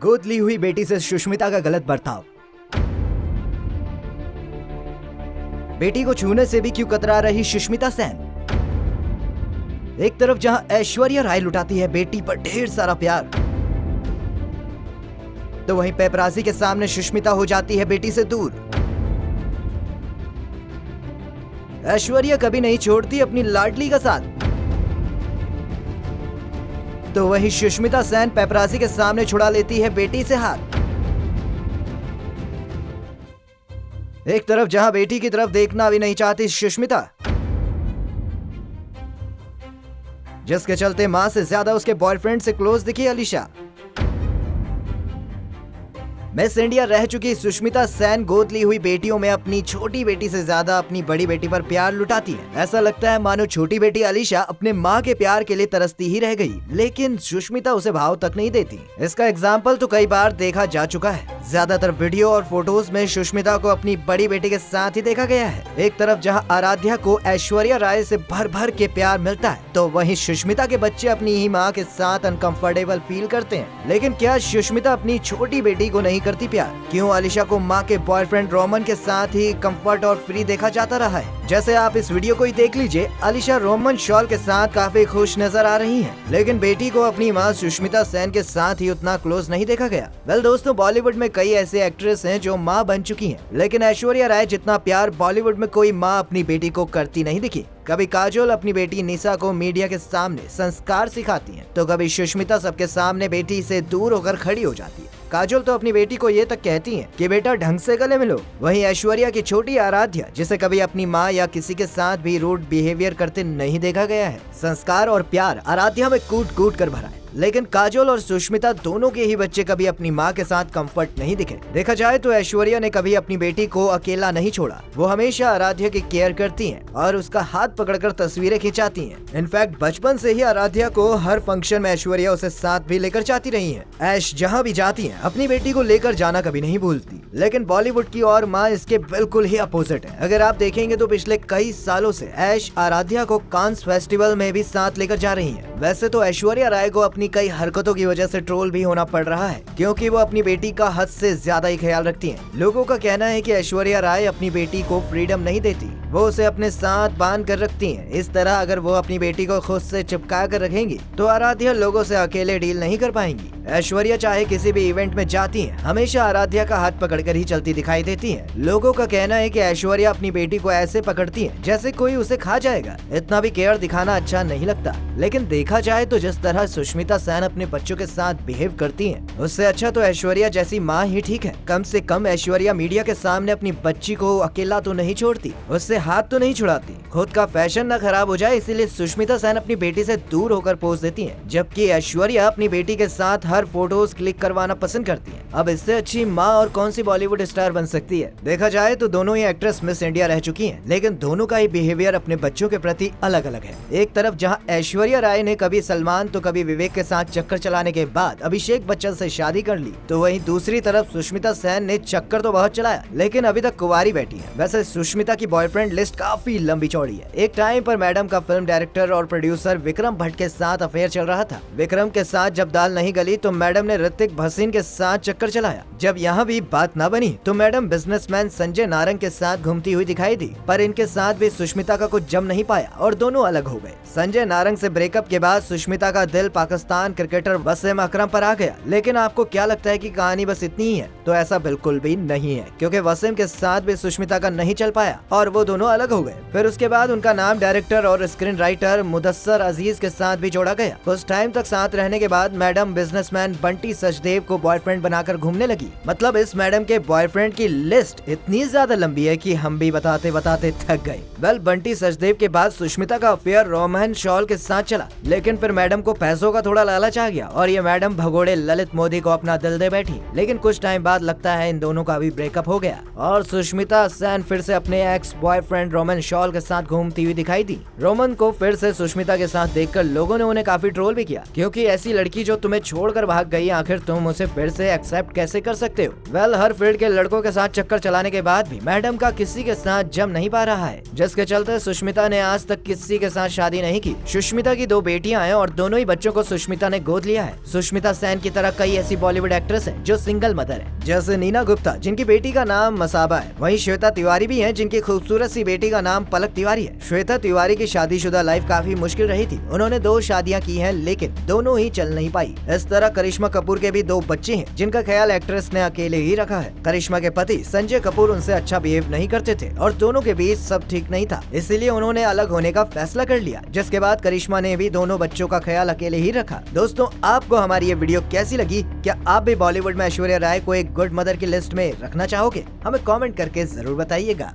गोद ली हुई बेटी से सुष्मिता का गलत बर्ताव। बेटी को छूने से भी क्यों कतरा रही सुष्मिता सेन। एक तरफ जहां ऐश्वर्या राय लुटाती है बेटी पर ढेर सारा प्यार, तो वहीं पेपराजी के सामने सुष्मिता हो जाती है बेटी से दूर। ऐश्वर्या कभी नहीं छोड़ती अपनी लाडली का साथ, तो वहीं सुष्मिता सेन पेपराजी के सामने छुड़ा लेती है बेटी से हाथ। एक तरफ जहां बेटी की तरफ देखना भी नहीं चाहती सुष्मिता, जिसके चलते मां से ज्यादा उसके बॉयफ्रेंड से क्लोज दिखी अलीशा। मिस इंडिया रह चुकी सुष्मिता सेन गोद ली हुई बेटियों में अपनी छोटी बेटी से ज्यादा अपनी बड़ी बेटी पर प्यार लुटाती है। ऐसा लगता है मानो छोटी बेटी अलीशा अपने माँ के प्यार के लिए तरसती ही रह गई, लेकिन सुष्मिता उसे भाव तक नहीं देती। इसका एग्जाम्पल तो कई बार देखा जा चुका है। ज्यादातर वीडियो और फोटोज में सुष्मिता को अपनी बड़ी बेटी के साथ ही देखा गया है। एक तरफ जहां आराध्या को ऐश्वर्या राय से भर भर के प्यार मिलता है, तो वहीं सुष्मिता के बच्चे अपनी ही माँ के साथ अनकंफर्टेबल फील करते हैं। लेकिन क्या सुष्मिता अपनी छोटी बेटी को नहीं करती प्यार? क्यों अलीशा को माँ के बॉयफ्रेंड रोमन के साथ ही कंफर्ट और फ्री देखा जाता रहा है? जैसे आप इस वीडियो को ही देख लीजिए, अलीशा रोमन शॉल के साथ काफी खुश नजर आ रही हैं, लेकिन बेटी को अपनी माँ सुष्मिता सेन के साथ ही उतना क्लोज नहीं देखा गया। वेल दोस्तों, बॉलीवुड में कई ऐसे एक्ट्रेस हैं जो माँ बन चुकी हैं, लेकिन ऐश्वर्या राय जितना प्यार बॉलीवुड में कोई माँ अपनी बेटी को करती नहीं दिखी। कभी काजोल अपनी बेटी निशा को मीडिया के सामने संस्कार सिखाती हैं, तो कभी सुष्मिता सबके सामने बेटी से दूर होकर खड़ी हो जाती है। काजोल तो अपनी बेटी को ये तक कहती हैं कि बेटा ढंग से गले मिलो। वहीं ऐश्वर्या की छोटी आराध्या, जिसे कभी अपनी माँ या किसी के साथ भी रूड बिहेवियर करते नहीं देखा गया है। संस्कार और प्यार आराध्या में कूट कूट कर भरा है, लेकिन काजोल और सुष्मिता दोनों के ही बच्चे कभी अपनी माँ के साथ कंफर्ट नहीं दिखे। देखा जाए तो ऐश्वर्या ने कभी अपनी बेटी को अकेला नहीं छोड़ा। वो हमेशा आराध्या की केयर करती हैं और उसका हाथ पकड़कर तस्वीरें खिंचाती हैं। इनफैक्ट बचपन से ही आराध्या को हर फंक्शन में ऐश्वर्या उसे साथ भी लेकर जाती रही है। ऐश जहाँ भी जाती है अपनी बेटी को लेकर जाना कभी नहीं भूलती। लेकिन बॉलीवुड की और माँ इसके बिल्कुल ही अपोजिट है। अगर आप देखेंगे तो पिछले कई सालों से ऐश आराध्या को कांस फेस्टिवल में भी साथ लेकर जा रही है। वैसे तो ऐश्वर्या राय को अपनी कई हरकतों की वजह से ट्रोल भी होना पड़ रहा है, क्योंकि वो अपनी बेटी का हद से ज्यादा ही ख्याल रखती हैं। लोगों का कहना है कि ऐश्वर्या राय अपनी बेटी को फ्रीडम नहीं देती, वो उसे अपने साथ बांध कर रखती हैं। इस तरह अगर वो अपनी बेटी को खुद से चिपका कर रखेंगी तो आराध्या लोगों से अकेले डील नहीं कर पाएंगी। ऐश्वर्या चाहे किसी भी इवेंट में जाती हैं, हमेशा आराध्या का हाथ पकड़कर ही चलती दिखाई देती हैं। लोगों का कहना है कि ऐश्वर्या अपनी बेटी को ऐसे पकड़ती है जैसे कोई उसे खा जाएगा। इतना भी केयर दिखाना अच्छा नहीं लगता। लेकिन देखा जाए तो जिस तरह सुष्मिता सेन अपने बच्चों के साथ बिहेव करती हैं, उससे अच्छा तो ऐश्वर्या जैसी माँ ही ठीक है। कम से कम ऐश्वर्या मीडिया के सामने अपनी बच्ची को अकेला तो नहीं छोड़ती, उससे हाथ तो नहीं छुड़ाती। खुद का फैशन न खराब हो जाए इसीलिए सुष्मिता सेन अपनी बेटी से दूर होकर पोज देती हैं, जबकि ऐश्वर्या अपनी बेटी के साथ हर फोटोज क्लिक करवाना पसंद करती है। अब इससे अच्छी माँ और कौन सी बॉलीवुड स्टार बन सकती है? देखा जाए तो दोनों ही एक्ट्रेस मिस इंडिया रह चुकी हैं, लेकिन दोनों का ही बिहेवियर अपने बच्चों के प्रति अलग अलग है। एक तरफ जहाँ ऐश्वर्या राय ने कभी सलमान तो कभी विवेक के साथ चक्कर चलाने के बाद अभिषेक बच्चन से शादी कर ली, तो वहीं दूसरी तरफ सुष्मिता सेन ने चक्कर तो बहुत चलाया, लेकिन अभी तक कुंवारी बैठी है। वैसे सुष्मिता की बॉयफ्रेंड लिस्ट काफी लंबी चौड़ी है। एक टाइम पर मैडम का फिल्म डायरेक्टर और प्रोड्यूसर विक्रम भट्ट के साथ अफेयर चल रहा था। विक्रम के साथ जब दाल नहीं गली तो मैडम ने ऋतिक भसीन के साथ चक्कर चलाया। जब यहाँ भी बात न बनी तो मैडम बिजनेसमैन संजय नारंग के साथ घूमती हुई दिखाई दी, पर इनके साथ भी सुष्मिता का कुछ जम नहीं पाया और दोनों अलग हो गए। संजय नारंग से ब्रेकअप के बाद सुष्मिता का दिल पाकिस्तान क्रिकेटर वसीम अकरम पर आ गया। लेकिन आपको क्या लगता है कि कहानी बस इतनी ही है? तो ऐसा बिल्कुल भी नहीं है, क्योंकि वसीम के साथ भी सुष्मिता का नहीं चल पाया और वो दोनों अलग हो गए। फिर उसके बाद उनका नाम डायरेक्टर और स्क्रीन राइटर मुदस्सर अजीज के साथ भी जोड़ा गया। कुछ टाइम तक साथ रहने के बाद मैडम बिजनेसमैन बंटी सचदेव को बॉयफ्रेंड बनाकर घूमने लगी। मतलब इस मैडम के बॉयफ्रेंड की लिस्ट इतनी ज्यादा लंबी है कि हम भी बताते बताते थक गए। वेल, बंटी सचदेव के बाद सुष्मिता का अफेयर रोमन शॉल के साथ चला, लेकिन फिर मैडम को पैसों का थोड़ा लालच आ गया और ये मैडम भगोड़े ललित मोदी को अपना दिल दे बैठी। लेकिन कुछ टाइम बाद लगता है इन दोनों का भी ब्रेकअप हो गया और सुष्मिता सेन फिर से अपने ex boyfriend boyfriend Roman shawl के साथ घूमती हुई दिखाई दी। रोमन को फिर से सुष्मिता के साथ देखकर लोगों ने उन्हें काफी ट्रोल भी किया, क्योंकि ऐसी लड़की जो तुम्हें छोड़कर भाग गई, आखिर तुम उसे फिर से एक्सेप्ट कैसे कर सकते हो। वेल, हर फील्ड के लड़कों के साथ चक्कर चलाने के बाद भी मैडम का किसी के साथ जम नहीं पा रहा है, जिसके चलते सुष्मिता ने आज तक किसी के साथ शादी नहीं की। सुष्मिता की 2 बेटियां हैं और दोनों ही बच्चों को सुष्मिता ने गोद लिया है। सुष्मिता सेन की तरह कई ऐसी बॉलीवुड एक्ट्रेस हैं जो सिंगल मदर है, जैसे नीना गुप्ता जिनकी बेटी का नाम मसाबा है। वहीं श्वेता तिवारी भी हैं जिनकी खूबसूरत सी बेटी का नाम पलक तिवारी है। श्वेता तिवारी की शादीशुदा लाइफ काफी मुश्किल रही थी। उन्होंने 2 शादियां की हैं, लेकिन दोनों ही चल नहीं पाई। इस तरह करिश्मा कपूर के भी 2 बच्चे हैं जिनका ख्याल एक्ट्रेस ने अकेले ही रखा है। करिश्मा के पति संजय कपूर उनसे अच्छा बिहेव नहीं करते थे और दोनों के बीच सब ठीक नहीं था, इसीलिए उन्होंने अलग होने का फैसला कर लिया, जिसके बाद करिश्मा ने भी दोनों बच्चों का ख्याल अकेले ही रखा। दोस्तों, आपको हमारी ये वीडियो कैसी लगी? क्या आप भी बॉलीवुड में ऐश्वर्या राय को एक गुड मदर की लिस्ट में रखना चाहोगे? हमें कमेंट करके जरूर बताइएगा।